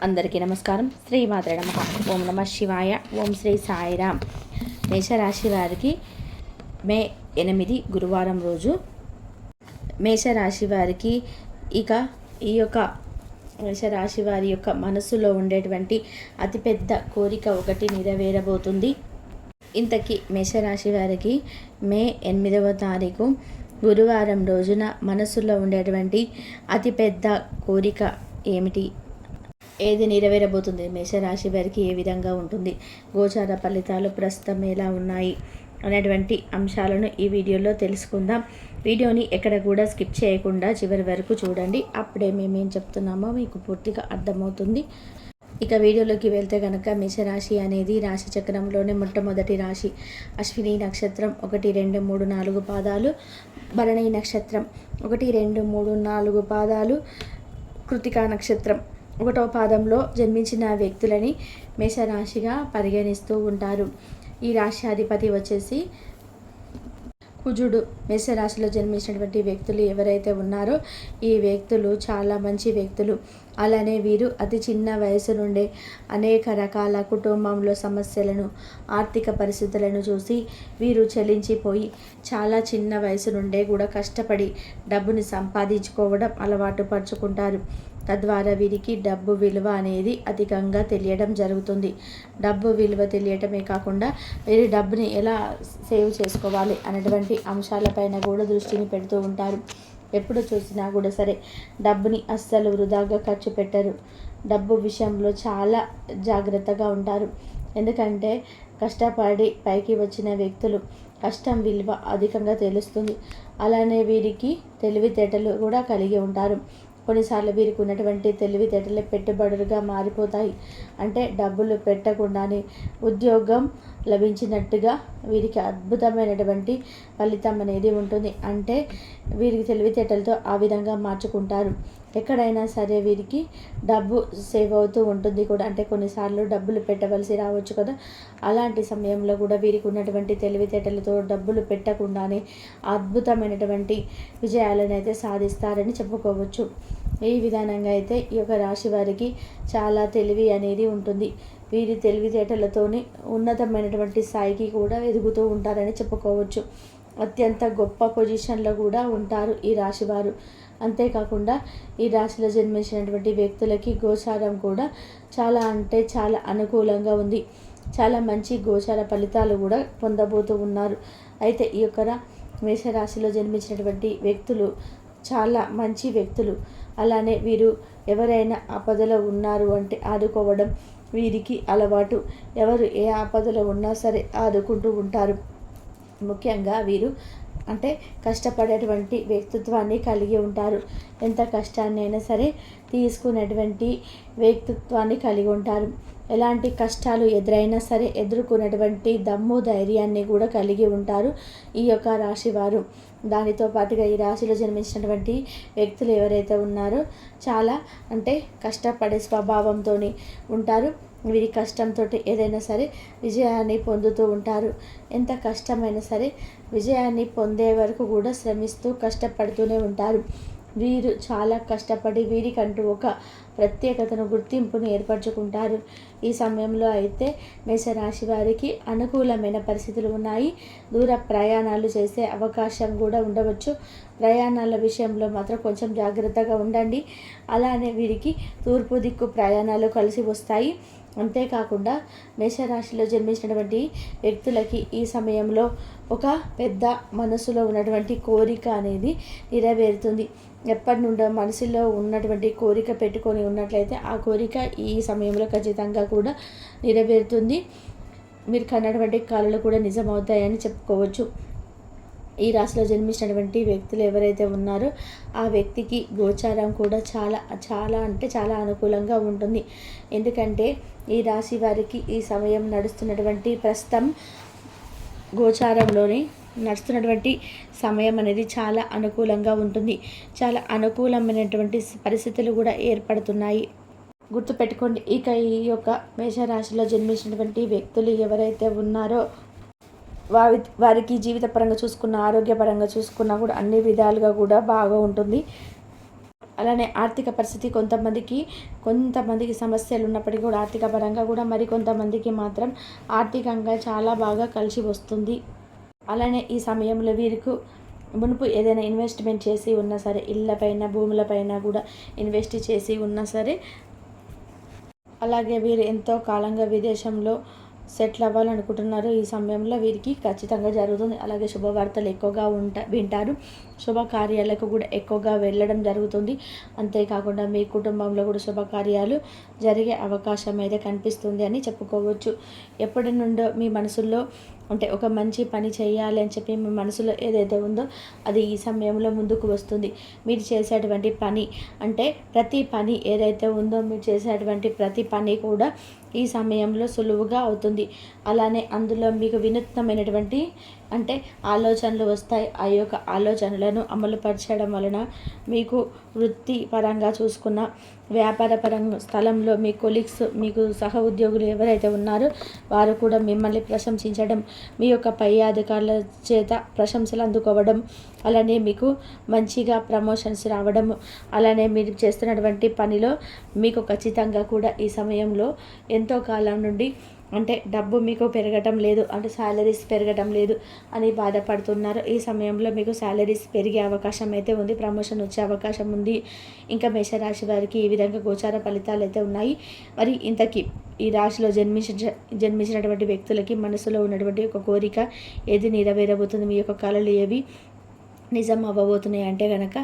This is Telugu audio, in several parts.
అందరికీ నమస్కారం. శ్రీమాత్రే నమః. ఓం నమః శివాయ. ఓం శ్రీ సాయిరామ్. మేషరాశి వారికి మే 8 గురువారం రోజు మేషరాశి వారికి ఈ యొక్క మేషరాశి వారి యొక్క మనసులో ఉండేటువంటి అతిపెద్ద కోరిక ఒకటి నెరవేరబోతుంది. ఇంతకీ మేషరాశి వారికి మే 8వ తారీఖు గురువారం రోజున మనసులో ఉండేటువంటి అతిపెద్ద కోరిక ఏమిటి, ఏది నెరవేరబోతుంది, మేషరాశి వారికి ఏ విధంగా ఉంటుంది, గోచార ఫలితాలు ప్రస్తుతం ఎలా ఉన్నాయి అనేటువంటి అంశాలను ఈ వీడియోలో తెలుసుకుందాం. వీడియోని ఎక్కడ కూడా స్కిప్ చేయకుండా చివరి వరకు చూడండి. అప్పుడే మేమేం చెప్తున్నామో మీకు పూర్తిగా అర్థమవుతుంది. ఇక వీడియోలోకి వెళ్తే కనుక మేషరాశి అనేది రాశి చక్రంలోనే మొట్టమొదటి రాశి. అశ్విని నక్షత్రం 1, 2, 3, 4 పాదాలు, భరణి నక్షత్రం 1, 2, 3, 4 పాదాలు, కృతికా నక్షత్రం 1వ పాదంలో జన్మించిన వ్యక్తులని మేషరాశిగా పరిగణిస్తూ ఉంటారు. ఈ రాశి అధిపతి వచ్చేసి కుజుడు. మేషరాశిలో జన్మించినటువంటి వ్యక్తులు ఎవరైతే ఉన్నారో ఈ వ్యక్తులు చాలా మంచి వ్యక్తులు. అలానే వీరు అతి చిన్న వయసు నుండే అనేక రకాల కుటుంబంలో సమస్యలను, ఆర్థిక పరిస్థితులను చూసి వీరు చలించిపోయి చాలా చిన్న వయసు నుండే కూడా కష్టపడి డబ్బుని సంపాదించుకోవడం అలవాటు పరుచుకుంటారు. తద్వారా వీరికి డబ్బు విలువ అనేది అధికంగా తెలియడం జరుగుతుంది. డబ్బు విలువ తెలియటమే కాకుండా వీరి డబ్బుని ఎలా సేవ్ చేసుకోవాలి అనేటువంటి అంశాలపైన కూడా దృష్టిని పెడుతూ ఉంటారు. ఎప్పుడు చూసినా కూడా సరే డబ్బుని అస్సలు వృధాగా ఖర్చు పెట్టరు. డబ్బు విషయంలో చాలా జాగ్రత్తగా ఉంటారు. ఎందుకంటే కష్టపడి పైకి వచ్చిన వ్యక్తులు కష్టం విలువ అధికంగా తెలుస్తుంది. అలానే వీరికి తెలివితేటలు కూడా కలిగి ఉంటారు. కొన్నిసార్లు వీరికి ఉన్నటువంటి తెలివితేటలే పెట్టుబడులుగా మారిపోతాయి. అంటే డబ్బులు పెట్టకుండానే ఉద్యోగం లభించినట్టుగా వీరికి అద్భుతమైనటువంటి ఫలితం అనేది ఉంటుంది. అంటే వీరికి తెలివితేటలతో ఆ విధంగా మార్చుకుంటారు. ఎక్కడైనా సరే వీరికి డబ్బు సేవ్ అవుతూ ఉంటుంది కూడా. అంటే కొన్నిసార్లు డబ్బులు పెట్టవలసి రావచ్చు కదా, అలాంటి సమయంలో కూడా వీరికి ఉన్నటువంటి తెలివితేటలతో డబ్బులు పెట్టకుండానే అద్భుతమైనటువంటి విజయాలను అయితే సాధిస్తారని చెప్పుకోవచ్చు. ఈ విధానంగా అయితే ఈ యొక్క రాశి వారికి చాలా తెలివి అనేది ఉంటుంది. వీరి తెలివితేటలతోనే ఉన్నతమైనటువంటి స్థాయికి కూడా ఎదుగుతూ ఉంటారని చెప్పుకోవచ్చు. అత్యంత గొప్ప పొజిషన్లో కూడా ఉంటారు ఈ రాశివారు. అంతేకాకుండా ఈ రాశిలో జన్మించినటువంటి వ్యక్తులకి గోచారం కూడా చాలా అంటే చాలా అనుకూలంగా ఉంది. చాలా మంచి గోచార ఫలితాలు కూడా పొందబోతూ ఉన్నారు. అయితే ఈ యొక్క మేషరాశిలో జన్మించినటువంటి వ్యక్తులు చాలా మంచి వ్యక్తులు. అలానే వీరు ఎవరైనా ఆపదలో ఉన్నారు అంటే ఆదుకోవడం వీరికి అలవాటు. ఎవరు ఏ ఆపదలో ఉన్నా సరే ఆదుకుంటూ ఉంటారు. ముఖ్యంగా వీరు అంటే కష్టపడేటువంటి వ్యక్తిత్వాన్ని కలిగి ఉంటారు. ఎంత కష్టాన్ని అయినా సరే తీసుకునేటువంటి వ్యక్తిత్వాన్ని కలిగి ఉంటారు. ఎలాంటి కష్టాలు ఎదురైనా సరే ఎదుర్కొనేటువంటి దమ్ము ధైర్యాన్ని కూడా కలిగి ఉంటారు ఈ యొక్క రాశివారు. దానితో పాటుగా ఈ రాశిలో జన్మించినటువంటి వ్యక్తులు ఎవరైతే ఉన్నారో చాలా అంటే కష్టపడే స్వభావంతో ఉంటారు. వీరి కష్టంతో ఏదైనా సరే విజయాన్ని పొందుతూ ఉంటారు. ఎంత కష్టమైనా సరే విజయాన్ని పొందే వరకు కూడా శ్రమిస్తూ కష్టపడుతూనే ఉంటారు. వీరు చాలా కష్టపడి వీరికంటూ ఒక ప్రత్యేకతను, గుర్తింపును ఏర్పరచుకుంటారు. ఈ సమయంలో అయితే మేషరాశి వారికి అనుకూలమైన పరిస్థితులు ఉన్నాయి. దూర ప్రయాణాలు చేసే అవకాశం కూడా ఉండవచ్చు. ప్రయాణాల విషయంలో మాత్రం కొంచెం జాగ్రత్తగా ఉండండి. అలానే వీరికి తూర్పు దిక్కు ప్రయాణాలు కలిసి వస్తాయి. అంతేకాకుండా మేషరాశిలో జన్మించినటువంటి వ్యక్తులకి ఈ సమయంలో ఒక పెద్ద మనసులో ఉన్నటువంటి కోరిక అనేది నెరవేరుతుంది. ఎప్పటి నుండో మనసులో ఉన్నటువంటి కోరిక పెట్టుకొని ఉన్నట్లయితే ఆ కోరిక ఈ సమయంలో ఖచ్చితంగా కూడా నెరవేరుతుంది. మీరు కన్నటువంటి కలలు కూడా నిజమవుతాయని చెప్పుకోవచ్చు. ఈ రాశిలో జన్మించినటువంటి వ్యక్తులు ఎవరైతే ఉన్నారో ఆ వ్యక్తికి గోచారం కూడా చాలా చాలా అంటే చాలా అనుకూలంగా ఉంటుంది. ఎందుకంటే ఈ రాశి వారికి ఈ సమయం నడుస్తున్నటువంటి ప్రస్తుతం గోచారంలోని నడుస్తున్నటువంటి సమయం అనేది చాలా అనుకూలంగా ఉంటుంది. చాలా అనుకూలమైనటువంటి పరిస్థితులు కూడా ఏర్పడుతున్నాయి. గుర్తుపెట్టుకోండి. ఇక ఈ యొక్క మేషరాశిలో జన్మించినటువంటి వ్యక్తులు ఎవరైతే ఉన్నారో వారికి జీవితపరంగా చూసుకున్న, ఆరోగ్యపరంగా చూసుకున్నా కూడా అన్ని విధాలుగా కూడా బాగా ఉంటుంది. అలానే ఆర్థిక పరిస్థితి కొంతమందికి సమస్యలు ఉన్నప్పటికీ కూడా ఆర్థిక పరంగా కూడా మరి కొంతమందికి మాత్రం ఆర్థికంగా చాలా బాగా కలిసి వస్తుంది. అలానే ఈ సమయంలో వీరికి మునుపు ఏదైనా ఇన్వెస్ట్మెంట్ చేసి ఉన్నా సరే, ఇళ్ళపైన భూములపైన కూడా ఇన్వెస్ట్ చేసి ఉన్నా సరే, అలాగే వీరు ఎంతో కాలంగా విదేశంలో సెటిల్ అవ్వాలనుకుంటున్నారు. ఈ సమయంలో వీరికి ఖచ్చితంగా జరుగుతుంది. అలాగే శుభవార్తలు ఎక్కువగా వింటారు. శుభకార్యాలకు కూడా ఎక్కువగా వెళ్ళడం జరుగుతుంది. అంతేకాకుండా మీ కుటుంబంలో కూడా శుభకార్యాలు జరిగే అవకాశం అయితే కనిపిస్తుంది అని చెప్పుకోవచ్చు. ఎప్పటి నుండో మీ మనసులో అంటే ఒక మంచి పని చేయాలి అని చెప్పి మీ మనసులో ఏదైతే ఉందో అది ఈ సమయంలో ముందుకు వస్తుంది. మీరు చేసేటువంటి పని అంటే ప్రతి పని ఏదైతే ఉందో మీరు చేసేటువంటి ప్రతి పని కూడా ఈ సమయంలో సులువుగా అవుతుంది. అలానే అందులో మీకు వినూత్నమైనటువంటి అంటే ఆలోచనలు వస్తాయి. ఆ యొక్క ఆలోచనలను అమలుపరచడం వలన మీకు వృత్తిపరంగా చూసుకున్న వ్యాపార పరంగా స్థలంలో మీ కొలీగ్స్, మీకు సహ ఉద్యోగులు ఎవరైతే ఉన్నారో వారు కూడా మిమ్మల్ని ప్రశంసించడం, మీ యొక్క పై అధికారుల చేత ప్రశంసలు అందుకోవడం, అలానే మీకు మంచిగా ప్రమోషన్స్ రావడం, అలానే మీరు చేస్తున్నటువంటి పనిలో మీకు ఖచ్చితంగా కూడా ఈ సమయంలో ఎంతో కాలం నుండి అంటే డబ్బు మీకు పెరగటం లేదు, అంటే శాలరీస్ పెరగటం లేదు అని బాధపడుతున్నారు. ఈ సమయంలో మీకు శాలరీస్ పెరిగే అవకాశం అయితే ఉంది, ప్రమోషన్ వచ్చే అవకాశం ఉంది. ఇంకా మేషరాశి వారికి ఈ విధంగా గోచార ఫలితాలు అయితే ఉన్నాయి. మరి ఇంతకీ ఈ రాశిలో జన్మించినటువంటి వ్యక్తులకి మనసులో ఉన్నటువంటి ఒక కోరిక ఏది నెరవేరబోతుంది, మీ యొక్క కళలు ఏవి నిజం అవ్వబోతున్నాయి అంటే కనుక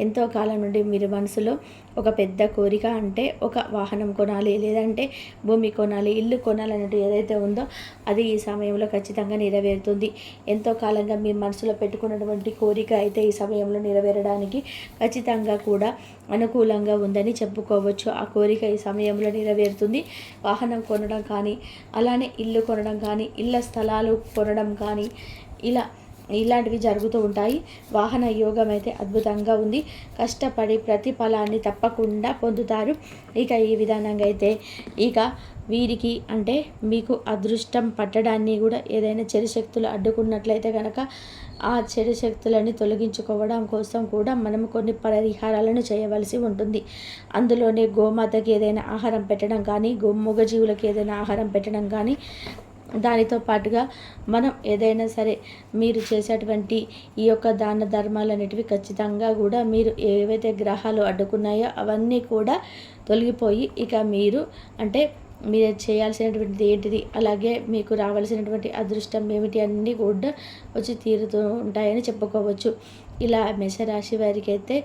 ఎంతో కాలం నుండి మీరు మనసులో ఒక పెద్ద కోరిక అంటే ఒక వాహనం కొనాలి, లేదంటే భూమి కొనాలి, ఇల్లు కొనాలి అన్నట్టు ఏదైతే ఉందో అది ఈ సమయంలో ఖచ్చితంగా నెరవేరుతుంది. ఎంతో కాలంగా మీ మనసులో పెట్టుకున్నటువంటి కోరిక అయితే ఈ సమయంలో నెరవేరడానికి ఖచ్చితంగా కూడా అనుకూలంగా ఉందని చెప్పుకోవచ్చు. ఆ కోరిక ఈ సమయంలో నెరవేరుతుంది. వాహనం కొనడం కానీ, అలానే ఇల్లు కొనడం కానీ, ఇళ్ళ స్థలాలు కొనడం కానీ ఇలాంటివి జరుగుతూ ఉంటాయి. వాహన యోగం అయితే అద్భుతంగా ఉంది. కష్టపడి ప్రతిఫలాన్ని తప్పకుండా పొందుతారు. ఇక ఈ విధానంగా అయితే వీరికి అంటే మీకు అదృష్టం పట్టడాన్ని కూడా ఏదైనా చెడు శక్తులు అడ్డుకున్నట్లయితే కనుక ఆ చెడు శక్తులని తొలగించుకోవడం కోసం కూడా మనం కొన్ని పరిహారాలను చేయవలసి ఉంటుంది. అందులోనే గోమాతకి ఏదైనా ఆహారం పెట్టడం కానీ, మూగజీవులకి ఏదైనా ఆహారం పెట్టడం కానీ, దానితో పాటుగా మనం ఏదైనా సరే మీరు చేసేటువంటి ఈ యొక్క దాన ధర్మాలు అనేటివి ఖచ్చితంగా కూడా మీరు ఏవైతే గ్రహాలు అడ్డుకున్నాయో అవన్నీ కూడా తొలగిపోయి ఇక మీరు అంటే మీరు చేయాల్సినటువంటిది ఏంటిది, అలాగే మీకు రావాల్సినటువంటి అదృష్టం ఏమిటి అన్నీ కూడా వచ్చి తీరుతూ ఉంటాయని చెప్పుకోవచ్చు. ఇలా మేషరాశి వారికి అయితే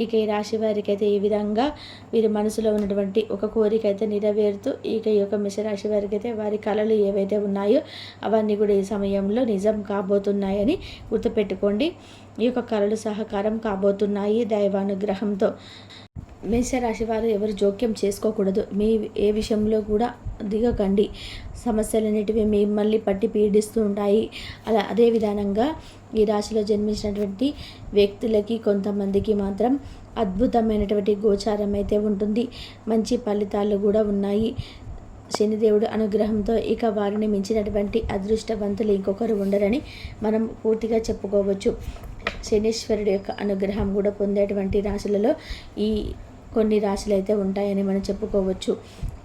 ఈ రాశి వారికి అయితే ఈ విధంగా వీరి మనసులో ఉన్నటువంటి ఒక కోరిక అయితే నెరవేరుతూ ఈ యొక్క మేషరాశి వారికి అయితే వారి కళలు ఏవైతే ఉన్నాయో అవన్నీ కూడా ఈ సమయంలో నిజం కాబోతున్నాయని గుర్తుపెట్టుకోండి. ఈ యొక్క కళలు సహకారం కాబోతున్నాయి దైవానుగ్రహంతో. మేషరాశి వారు ఎవరు జోక్యం చేసుకోకూడదు. మీ ఏ విషయంలో కూడా దిగకండి. సమస్యలు అనేటివి మిమ్మల్ని పట్టి పీడిస్తూ ఉంటాయి. అదే విధానంగా ఈ రాశిలో జన్మించినటువంటి వ్యక్తులకి కొంతమందికి మాత్రం అద్భుతమైనటువంటి గోచారం అయితే ఉంటుంది. మంచి ఫలితాలు కూడా ఉన్నాయి. శనిదేవుడు అనుగ్రహంతో ఇక వారిని మించినటువంటి అదృష్టవంతులు ఇంకొకరు ఉండరని మనం పూర్తిగా చెప్పుకోవచ్చు. శనీశ్వరుడు యొక్క అనుగ్రహం కూడా పొందేటువంటి రాశులలో ఈ కొన్ని రాశులు అయితే ఉంటాయని మనం చెప్పుకోవచ్చు.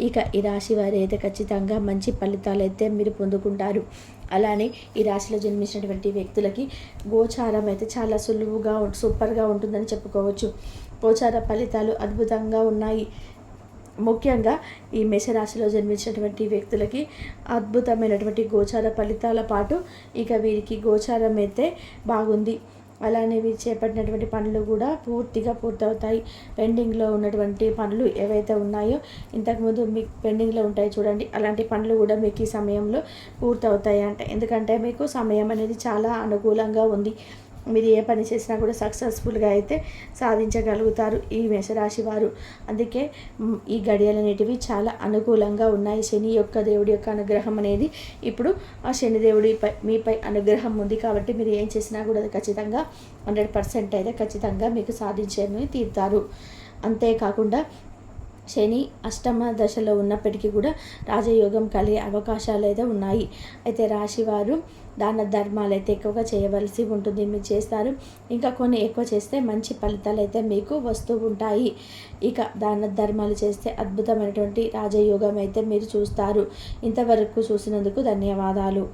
ఇక ఈ రాశి వారి అయితే ఖచ్చితంగా మంచి ఫలితాలు అయితే మీరు పొందుకుంటారు. అలానే ఈ రాశిలో జన్మించినటువంటి వ్యక్తులకి గోచారం అయితే చాలా సులువుగా సూపర్గా ఉంటుందని చెప్పుకోవచ్చు. గోచార ఫలితాలు అద్భుతంగా ఉన్నాయి. ముఖ్యంగా ఈ మేషరాశిలో జన్మించినటువంటి వ్యక్తులకి అద్భుతమైనటువంటి గోచార ఫలితాల పాటు ఇక వీరికి గోచారం అయితే బాగుంది. అలానే వీరు చేపట్టినటువంటి పనులు కూడా పూర్తిగా పూర్తవుతాయి. పెండింగ్లో ఉన్నటువంటి పనులు ఏవైతే ఉన్నాయో ఇంతకుముందు మీకు పెండింగ్లో ఉంటాయి చూడండి, అలాంటి పనులు కూడా మీకు ఈ సమయంలో పూర్తవుతాయి ఎందుకంటే మీకు సమయం అనేది చాలా అనుకూలంగా ఉంది. మీరు ఏ పని చేసినా కూడా సక్సెస్ఫుల్గా అయితే సాధించగలుగుతారు ఈ మేషరాశి వారు. అందుకే ఈ గడియలు అనేటివి చాలా అనుకూలంగా ఉన్నాయి. శని యొక్క దేవుడి యొక్క అనుగ్రహం అనేది ఇప్పుడు ఆ శనిదేవుడిపై మీపై అనుగ్రహం ఉంది కాబట్టి మీరు ఏం చేసినా కూడా అది ఖచ్చితంగా 100% అయితే ఖచ్చితంగా మీకు సాధించేవి తీరుతారు. అంతేకాకుండా శని అష్టమ దశలో ఉన్నప్పటికీ కూడా రాజయోగం కలిగే అవకాశాలు అయితే ఉన్నాయి. అయితే రాశివారు దాన ధర్మాలు అయితే ఎక్కువగా చేయవలసి ఉంటుంది, మీరు చేస్తారు. ఇంకా కొన్ని ఎక్కువ చేస్తే మంచి ఫలితాలు అయితే మీకు వస్తూ ఉంటాయి. ఇక దాన ధర్మాలు చేస్తే అద్భుతమైనటువంటి రాజయోగం అయితే మీరు చూస్తారు. ఇంతవరకు చూసినందుకు ధన్యవాదాలు.